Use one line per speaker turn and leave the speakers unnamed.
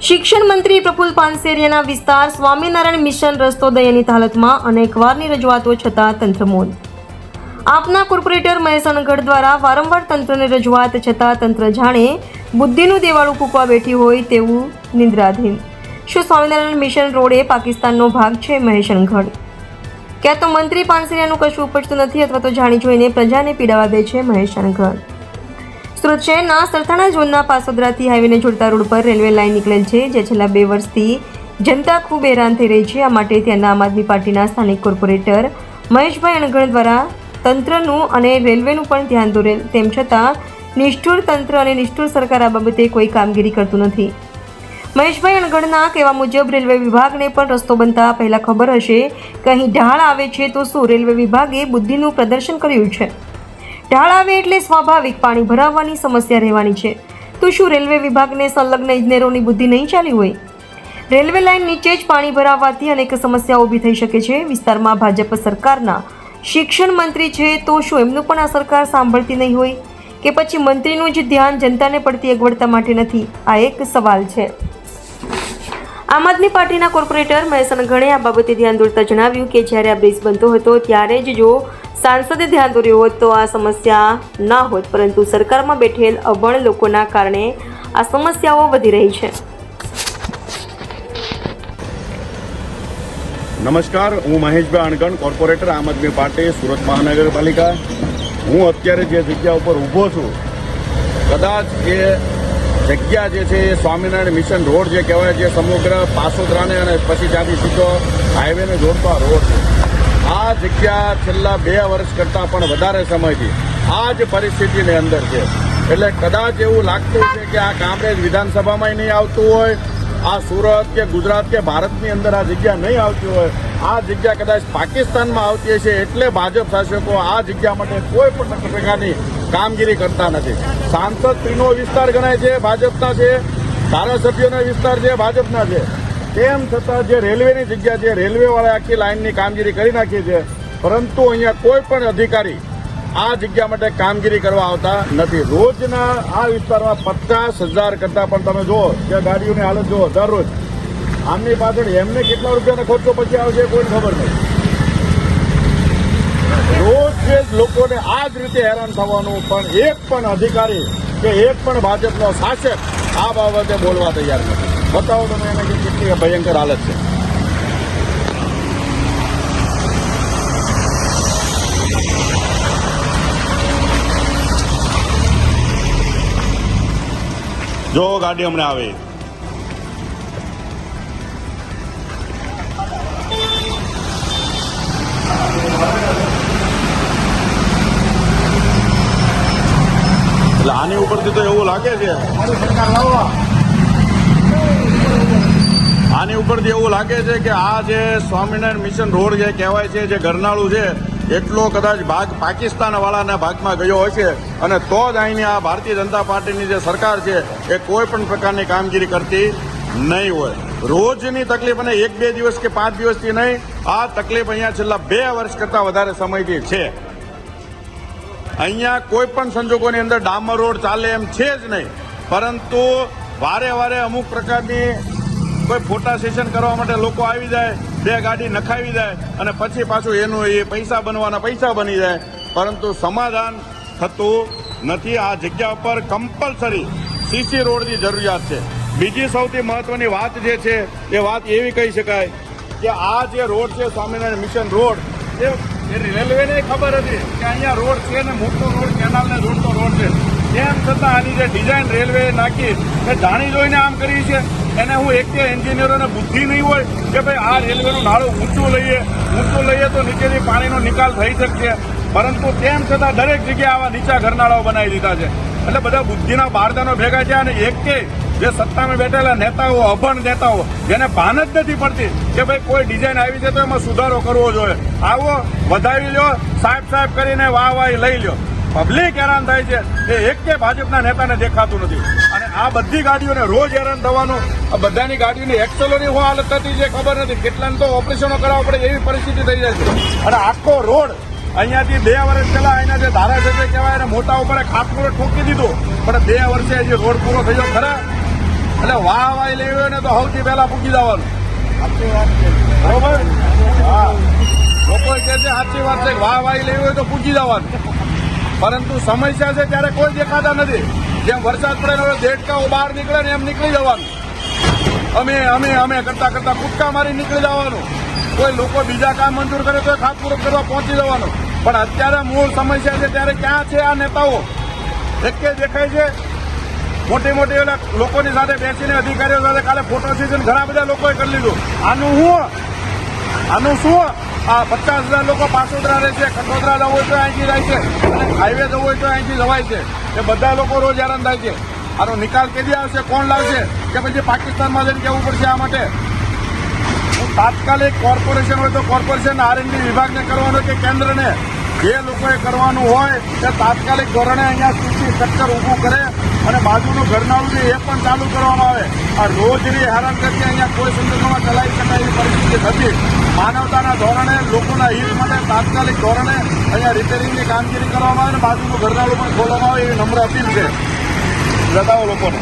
શિક્ષણ મંત્રી પ્રફુલ્લ પાનસેરિયાના વિસ્તાર સ્વામિનારાયણ મિશન રસ્તો દયનિત હાલતમાં અનેકવારની રજૂઆતો છતાં તંત્ર મૌન. આપના કોર્પોરેટર મહેશ અનગઢ દ્વારા વારંવાર તંત્રને રજૂઆત છતાં તંત્ર જાણે બુદ્ધિનું દેવાળું ફૂંકવા બેઠી હોય તેવું નિંદ્રાધીન. શું સ્વામિનારાયણ મિશન રોડ એ પાકિસ્તાનનો ભાગ છે? મહેશ અનગઢ. ક્યાં તો મંત્રી પાનસેરિયાનું કશું ઉપજતું નથી અથવા તો જાણી જોઈને પ્રજાને પીડાવા દે છે મહેશ અનગઢ. સુરત શહેરના સરથાણા ઝોનના પાસોદરાથી હાઈવેને જોડતા રોડ પર રેલવે લાઇન નીકળેલ છે, જે છેલ્લા 2 વર્ષથી જનતા ખૂબ હેરાન થઈ રહી છે. આ માટે ત્યાંના આમ આદમી પાર્ટીના સ્થાનિક કોર્પોરેટર મહેશભાઈ અણગણ દ્વારા તંત્રનું અને રેલવેનું પણ ધ્યાન દોરેલ. તેમ છતાં નિષ્ઠુર તંત્ર અને નિષ્ઠુર સરકાર આ બાબતે કોઈ કામગીરી કરતું નથી. મહેશભાઈ અણગણના કહેવા મુજબ રેલવે વિભાગને પણ રસ્તો બનતા પહેલાં ખબર હશે કે અહીં ઢાળ આવે છે, તો શું રેલવે વિભાગે બુદ્ધિનું પ્રદર્શન કર્યું છે? ઢાળ આવે એટલે સ્વાભાવિક પાણી ભરાવવાની સમસ્યા રહેવાની છે. તો શું રેલવે વિભાગને સંલગ્ન ઇજનેરોની બુદ્ધિ નહીં ચાલી હોય? રેલવે લાઇન નીચે જ પાણી ભરાવવાથી અનેક સમસ્યાઓ ઊભી થઈ શકે છે. વિસ્તારમાં ભાજપ સરકારના શિક્ષણ મંત્રી છે, તો શું એમનું પણ આ સરકાર સાંભળતી નહીં હોય કે પછી મંત્રીનું જ ધ્યાન જનતાને પડતી અગવડતા માટે નથી? આ એક સવાલ છે. આમ આદમી પાર્ટીના કોર્પોરેટર મહેશ અનગઢે આ બાબતે ધ્યાન દોરતા જણાવ્યું કે જ્યારે આ બ્રિજ બનતો હતો ત્યારે જ જો સાંસદે ધ્યાન દોર્યું હોત તો આ સમસ્યા ના હોત, પરંતુ સરકારમાં બેઠેલ અભણ લોકોના કારણે આ સમસ્યાઓ વધી રહી છે.
નમસ્કાર, હું મહેશભાઈ અણગણ, કોર્પોરેટર આમ આદમી પાર્ટી સુરત મહાનગરપાલિકા. હું અત્યારે જે જગ્યા ઉપર ઊભો છું, કદાચ એ જગ્યા જે છે એ સ્વામિનારાયણ મિશન રોડ જે કહેવાય, જે સમગ્ર પાસોદરાને અને પછી ત્યાંથી સીધો હાઈવેને જોડતો આ રોડ છે. આ જગ્યા છેલ્લા 2 વર્ષ કરતાં પણ વધારે સમયથી આ જ પરિસ્થિતિની અંદર છે. એટલે કદાચ એવું લાગતું છે કે આ કામરેજ વિધાનસભામાં નહીં આવતું હોય, આ સુરત કે ગુજરાત કે ભારતની અંદર આ જગ્યા નહીં આવતી હોય, આ જગ્યા કદાચ પાકિસ્તાનમાં આવતી હશે. એટલે ભાજપ શાસકો આ જગ્યા માટે કોઈ પણ પ્રકારની કામગીરી કરતા નથી. સાંસદ ત્રીનો વિસ્તાર ગણાય છે, ભાજપના છે. ધારાસભ્યોના વિસ્તાર છે, ભાજપના છે. તેમ છતાં જે રેલવેની જગ્યા છે, રેલવેવાળા આખી લાઇનની કામગીરી કરી નાખી છે, પરંતુ અહીંયા કોઈ પણ અધિકારી આ જગ્યા માટે કામગીરી કરવા આવતા નથી. રોજના આ વિસ્તારમાં 50,000 કરતાં પણ તમે જુઓ કે ગાડીઓની હાલત જુઓ દરરોજ. આમની પાછળ એમને કેટલા રૂપિયાનો ખર્ચો પછી આવશે કોઈને ખબર નથી. રોજ જે લોકોને આ જ રીતે હેરાન થવાનું, પણ એક પણ અધિકારી કે એક પણ ભાજપનો શાસક આ બાબતે બોલવા તૈયાર નથી. બતાવો તમે એને કેટલી ભયંકર હાલત છે. જો ગાડી હમણાં આવે એટલે આની ઉપરથી તો એવું લાગે છે, આની ઉપરથી એવું લાગે છે કે આ જે સ્વામિનારાયણ મિશન રોડ જે કહેવાય છે, જે ગરનાળું છે, એટલો કદાચ ભાગ પાકિસ્તાનવાળાના ભાગમાં ગયો હશે, અને તો જ અહીંની આ ભારતીય જનતા પાર્ટીની જે સરકાર છે એ કોઈ પણ પ્રકારની કામગીરી કરતી નહીં હોય. રોજની તકલીફ, અને 1-2 દિવસ કે 5 દિવસથી નહીં, આ તકલીફ અહીંયા છેલ્લા 2 વર્ષ કરતાં વધારે સમયથી છે. અહીંયા કોઈ પણ સંજોગોની અંદર ડામર રોડ ચાલે એમ છે જ નહીં, પરંતુ વારે વારે અમુક પ્રકારની કોઈ ફોટા સેશન કરવા માટે લોકો આવી જાય, 2 ગાડી નખાવી જાય, અને પછી પાછું એનું એ પૈસા બનવાના પૈસા બની જાય, પરંતુ સમાધાન થતું નથી. આ જગ્યા પર કમ્પલસરી સીસી રોડની જરૂરિયાત છે. બીજી સૌથી મહત્વની વાત જે છે એ વાત એવી કહી શકાય કે આ જે રોડ છે સ્વામિનારાયણ મિશન રોડ, એ રેલવેને ખબર હતી કે અહીંયા રોડ છે ને મોટો રોડ, કેનાલને જોડતો રોડ છે. તેમ છતાં આની જે ડિઝાઇન રેલવે નાખી એ જાણી જોઈને આમ કરી છે. એને હું એક એન્જિનિયરોને બુદ્ધિ નહીં હોય કે ભાઈ આ રેલવેનું નાળું ઊંચું લઈએ તો નીચેથી પાણીનો નિકાલ થઈ શકશે, પરંતુ તેમ છતાં દરેક જગ્યાએ આવા નીચા ઘરનાળાઓ બનાવી દીધા છે. એટલે બધા બુદ્ધિના બારદાનો ભેગા છે, અને એક જે સત્તામાં બેઠેલા નેતાઓ, અભણ નેતાઓ, જેને ભાન જ નથી પડતી કે ભાઈ કોઈ ડિઝાઇન આવી છે તો એમાં સુધારો કરવો જોઈએ, આવો વધાવી લો, સાહેબ કરીને વાહવાહી લઈ લો. પબ્લિક હેરાન થાય છે, એ એક ભાજપના નેતાને દેખાતું નથી. અને આ બધી ગાડીઓને રોજ હેરાન થવાનું, આ બધાની ગાડીઓની એક્સેલોની શું હાલત થતી છે ખબર નથી. કેટલાને તો ઓપરેશનો કરાવવા પડે એવી પરિસ્થિતિ થઈ જાય છે. અને આખો રોડ અહીંયાથી 2 વર્ષ પહેલા અહીંના જે ધારાસભ્ય કહેવાય એને મોટા ઉપર ખાતમુહૂર્ત ઠોકી દીધું, પણ 2 વર્ષે હજી રોડ પૂરો થયો ખરા? એટલે વાહવાઈ લેવી હોય ને તો સૌથી પહેલા પૂકી જવાનું. બરોબર? હા, લોકો કહે છે સાચી વાત છે, વાહવાઈ લેવી હોય તો પૂકી જવાનું. પરંતુ સમસ્યા છે ત્યારે કોઈ દેખાતા નથી. જેમ વરસાદ પડે ને દેડકાઓ બહાર નીકળે ને એમ નીકળી જવાનું. અમે કરતા કરતા કૂદકા મારી નીકળી જવાનું. કોઈ લોકો બીજા કામ મંજૂર કરે તો ખાતમુહૂર્ત કરવા પહોંચી જવાનું. પણ અત્યારે મૂળ સમસ્યા છે ત્યારે ક્યાં છે આ નેતાઓ? એક જ દેખાય છે. મોટી મોટી ઓલા લોકોની સાથે બેસીને અધિકારીઓ સાથે કાલે ફોટો સેશન ઘણા બધા લોકોએ કરી લીધું. આનું શું? આ 50,000 લોકો પાસોદરા રહે છે, ખંડોદરા જવું હોય તો અહીંથી જાય છે, અને હાઈવે જવું હોય તો અહીંથી જવાય છે. એ બધા લોકો રોજ હેરાન થાય છે. આનો નિકાલ કેદી આવશે? કોણ લાવશે? કે પછી પાકિસ્તાનમાં જઈને કહેવું પડશે આ માટે? તાત્કાલિક કોર્પોરેશન હોય તો કોર્પોરેશન R&D વિભાગને કરવાનો કે કેન્દ્રને, જે લોકોએ કરવાનું હોય તે તાત્કાલિક ધોરણે અહીંયા સ્થિતિ સ્ટ્રક્ચર ઊભું કરે અને બાજુનું ઘરનાળું છે એ પણ ચાલુ કરવામાં આવે. આ રોજની હેરાનગતિ અહીંયા કોઈ સંદર્ભમાં ચલાવી શકાય એવી પરિસ્થિતિ નથી. માનવતાના ધોરણે, લોકોના હિત માટે તાત્કાલિક ધોરણે અહીંયા રિપેરિંગની કામગીરી કરવામાં આવે અને બાજુનું ઘરનાળું પણ ખોલવામાં આવે એવી નમ્ર અપીલ છે જતાઓ લોકોને.